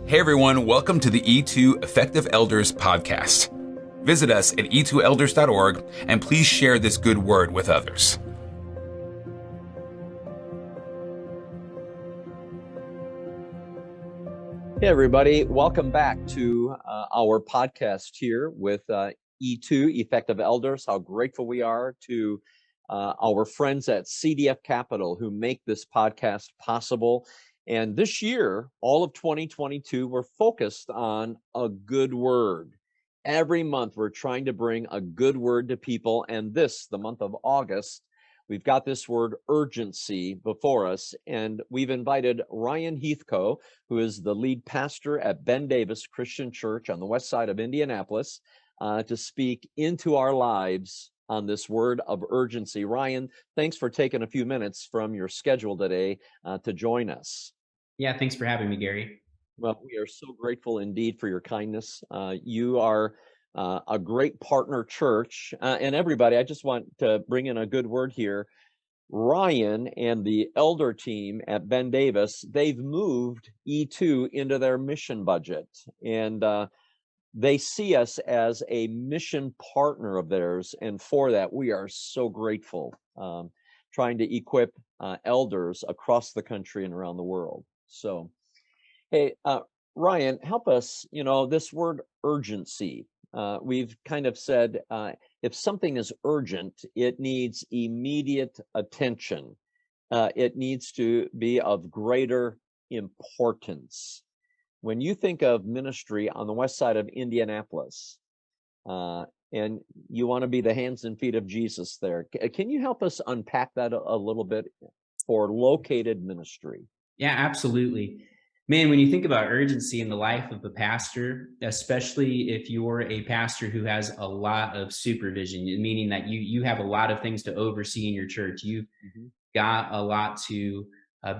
Hey everyone, welcome to the E2 Effective Elders podcast. Visit us at e2elders.org and please share this good word with others. Hey everybody, welcome back to our podcast here with E2 Effective Elders. How grateful we are to our friends at CDF Capital who make this podcast possible. And this year, all of 2022, we're focused on a good word. Every month, we're trying to bring a good word to people. And this, the month of August, we've got this word urgency before us. And we've invited Ryan Heathco, who is the lead pastor at Ben Davis Christian Church on the west side of Indianapolis, to speak into our lives on this word of urgency. Ryan, thanks for taking a few minutes from your schedule today to join us. Yeah, thanks for having me, Gary. Well, we are so grateful indeed for your kindness. You are a great partner church. And everybody, I just want to bring in a good word here. Ryan and the elder team at Ben Davis, they've moved E2 into their mission budget. And they see us as a mission partner of theirs. And for that, we are so grateful, trying to equip elders across the country and around the world. So, hey, Ryan, help us, this word urgency. We've kind of said if something is urgent, it needs immediate attention. It needs to be of greater importance. When you think of ministry on the west side of Indianapolis, and you want to be the hands and feet of Jesus there, can you help us unpack that a little bit for located ministry? Yeah, absolutely. Man, when you think about urgency in the life of a pastor, especially if you're a pastor who has a lot of supervision, meaning that you have a lot of things to oversee in your church, you've got a lot to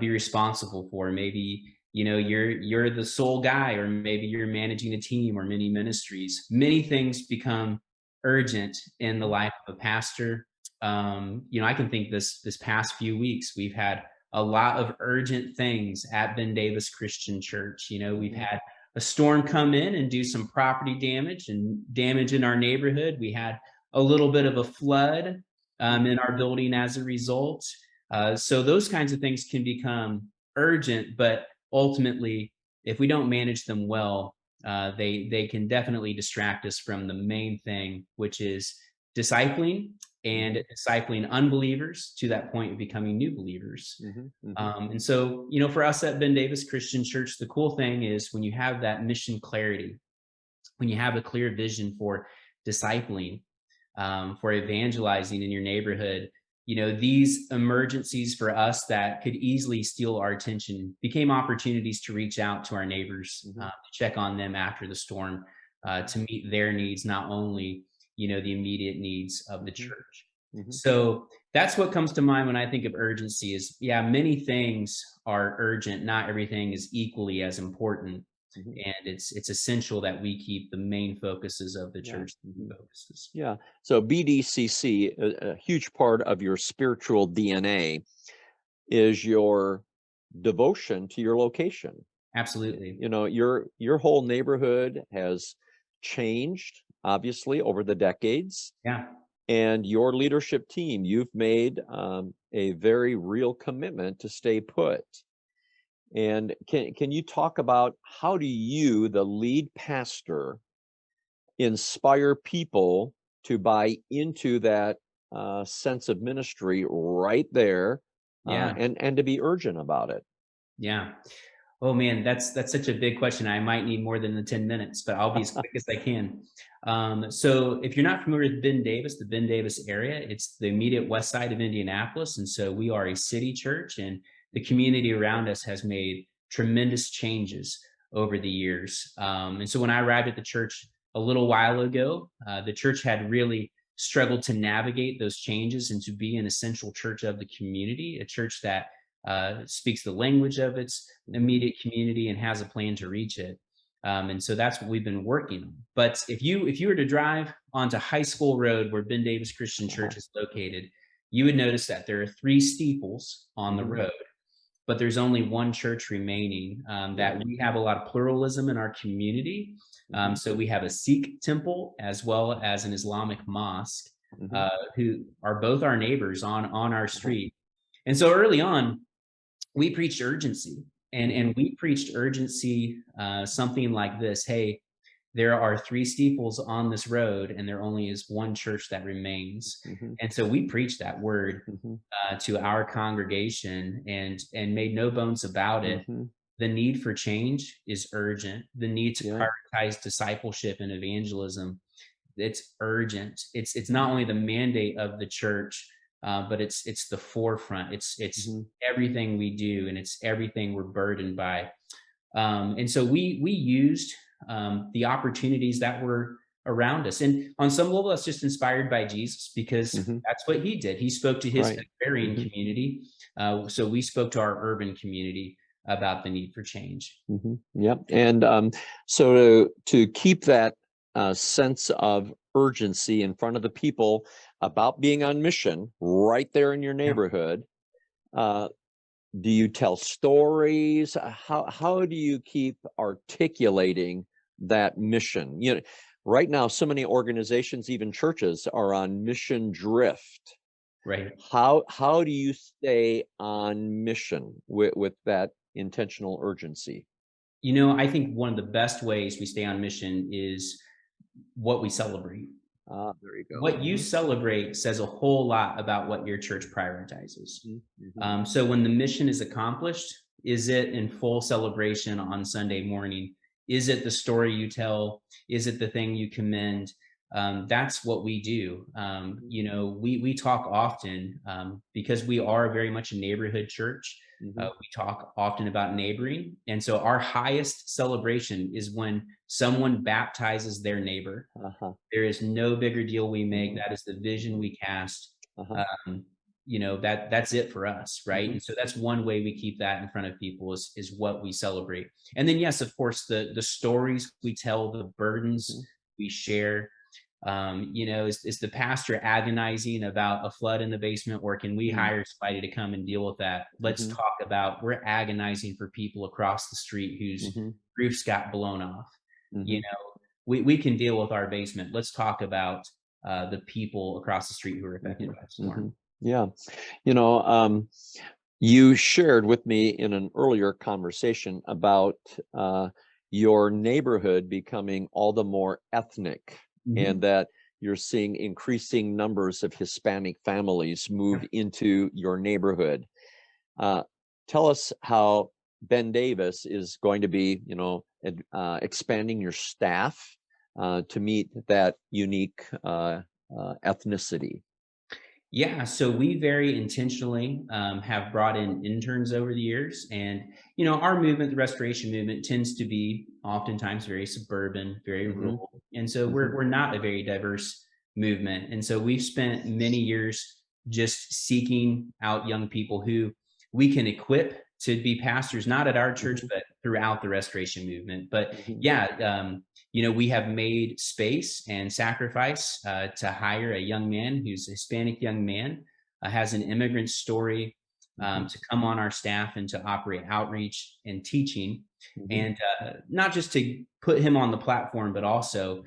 be responsible for. Maybe you're the sole guy, or maybe you're managing a team or many ministries. Many things become urgent in the life of a pastor. I can think this past few weeks we've had a lot of urgent things at Ben Davis Christian Church. We've had a storm come in and do some property damage in our neighborhood. We had a little bit of a flood in our building as a result. So those kinds of things can become urgent, but ultimately, if we don't manage them well, they can definitely distract us from the main thing, which is discipling and discipling unbelievers to that point of becoming new believers. And so, for us at Ben Davis Christian Church, the cool thing is when you have that mission clarity, when you have a clear vision for discipling, for evangelizing in your neighborhood, these emergencies for us that could easily steal our attention became opportunities to reach out to our neighbors, to check on them after the storm, to meet their needs, not only the immediate needs of the church. So that's what comes to mind when I think of urgency is, many things are urgent. Not everything is equally as important. And it's essential that we keep the main focuses of the church focuses. Yeah. So BDCC, a huge part of your spiritual DNA is your devotion to your location. Absolutely. Your whole neighborhood has changed, obviously, over the decades. Yeah. And your leadership team, you've made a very real commitment to stay put. And can you talk about how do you, the lead pastor, inspire people to buy into that sense of ministry right there, and to be urgent about it? Yeah. Oh man, that's such a big question. I might need more than the 10 minutes, but I'll be as quick as I can. So if you're not familiar with Ben Davis, the Ben Davis area, it's the immediate west side of Indianapolis. And so we are a city church, and the community around us has made tremendous changes over the years. And so when I arrived at the church a little while ago, the church had really struggled to navigate those changes and to be an essential church of the community, a church that speaks the language of its immediate community and has a plan to reach it. And so that's what we've been working on. But if you were to drive onto High School Road, where Ben Davis Christian Church is located, you would notice that there are 3 steeples on the road. but there's only one church remaining. That we have a lot of pluralism in our community. So we have a Sikh temple as well as an Islamic mosque, who are both our neighbors on our street. And so early on, we preached urgency, and we preached urgency, something like this: hey, there are 3 steeples on this road, and there only is one church that remains. And so we preached that word to our congregation, and made no bones about it. The need for change is urgent. The need to prioritize discipleship and evangelism, it's urgent. It's not only the mandate of the church, but it's the forefront. It's everything we do, and it's everything we're burdened by. And so we used the opportunities that were around us, and on some level, that's just inspired by Jesus, because that's what he did. He spoke to his agrarian community, so we spoke to our urban community about the need for change. Yep. And so to keep that sense of urgency in front of the people about being on mission right there in your neighborhood, do you tell stories? How do you keep articulating that mission? You know, right now, so many organizations, even churches, are on mission drift. Right. How do you stay on mission with that intentional urgency? You know, I think one of the best ways we stay on mission is what we celebrate. There you go. What you celebrate says a whole lot about what your church prioritizes. So when the mission is accomplished, is it in full celebration on Sunday morning? Is it the story you tell? Is it the thing you commend? That's what we do. You know, we talk often, because we are very much a neighborhood church. We talk often about neighboring. And so our highest celebration is when someone baptizes their neighbor. There is no bigger deal we make. That is the vision we cast. You know, that's it for us, right? And so that's one way we keep that in front of people, is what we celebrate. And then, yes, of course, the stories we tell, the burdens we share. You know, is the pastor agonizing about a flood in the basement, or can we hire somebody to come and deal with that? Let's talk about, we're agonizing for people across the street whose roofs got blown off. You know, we can deal with our basement. Let's talk about the people across the street who are affected by the storm. Yeah. You know, you shared with me in an earlier conversation about your neighborhood becoming all the more ethnic, and that you're seeing increasing numbers of Hispanic families move into your neighborhood. Tell us how Ben Davis is going to be, you know, expanding your staff to meet that unique ethnicity. Yeah, so we very intentionally have brought in interns over the years. And, you know, our movement, the restoration movement, tends to be oftentimes very suburban, very rural. And so we're not a very diverse movement. And so we've spent many years just seeking out young people who we can equip to be pastors, not at our church, but throughout the restoration movement. But yeah, you know, we have made space and sacrifice to hire a young man who's a Hispanic young man, has an immigrant story, to come on our staff and to operate outreach and teaching, and not just to put him on the platform, but also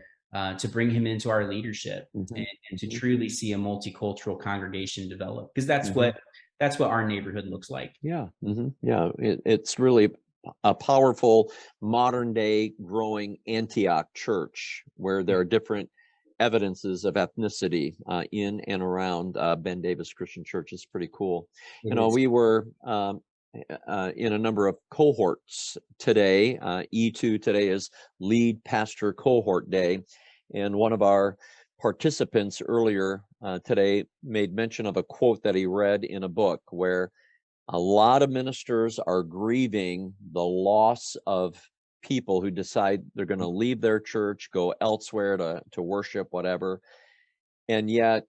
to bring him into our leadership, and to truly see a multicultural congregation develop, because that's what our neighborhood looks like. Yeah. Yeah. It's really a powerful modern day growing Antioch church where there are different evidences of ethnicity in and around Ben Davis Christian Church. Is pretty cool. You know, we were in a number of cohorts today. E2 today is Lead Pastor Cohort Day. And one of our participants earlier today made mention of a quote that he read in a book where a lot of ministers are grieving the loss of people who decide they're going to leave their church, go elsewhere to worship, whatever. And yet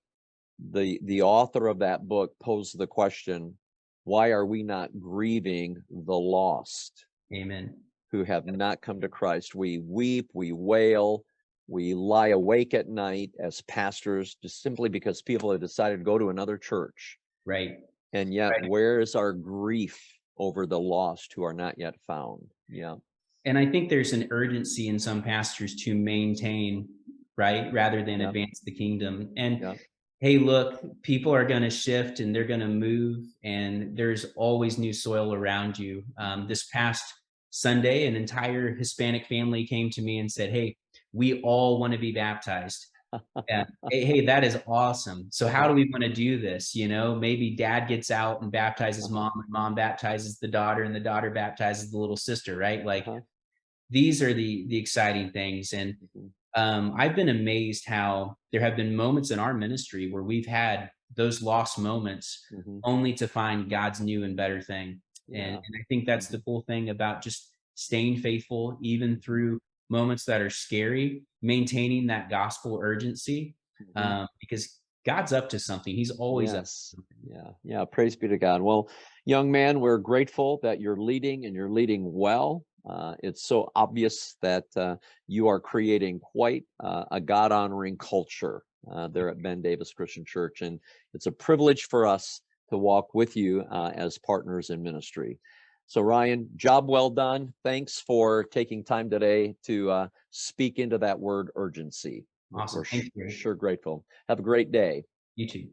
the author of that book posed the question, why are we not grieving the lost? Amen. Who have not come to Christ? We weep, we wail, we lie awake at night as pastors just simply because people have decided to go to another church. Right. And yet, where is our grief over the lost who are not yet found. Yeah. And I think there's an urgency in some pastors to maintain, right, rather than Yeah. advance the kingdom. And Yeah. hey, look, people are going to shift and they're going to move, and there's always new soil around you. This past Sunday, an entire Hispanic family came to me and said, "Hey, we all want to be baptized." Yeah. Hey, that is awesome. So how do we want to do this? You know, maybe dad gets out and baptizes mom, and mom baptizes the daughter, and the daughter baptizes the little sister, right? Like these are the exciting things. And I've been amazed how there have been moments in our ministry where we've had those lost moments only to find God's new and better thing. And I think that's the cool thing about just staying faithful, even through moments that are scary, maintaining that gospel urgency, because God's up to something. He's always up to something. Yeah. Praise be to God. Well, young man, we're grateful that you're leading and you're leading well. It's so obvious that you are creating quite a God-honoring culture there at Ben Davis Christian Church, and it's a privilege for us to walk with you as partners in ministry. So Ryan, job well done. Thanks for taking time today to speak into that word urgency. Awesome. We're Thank you. sure grateful. Have a great day. You too.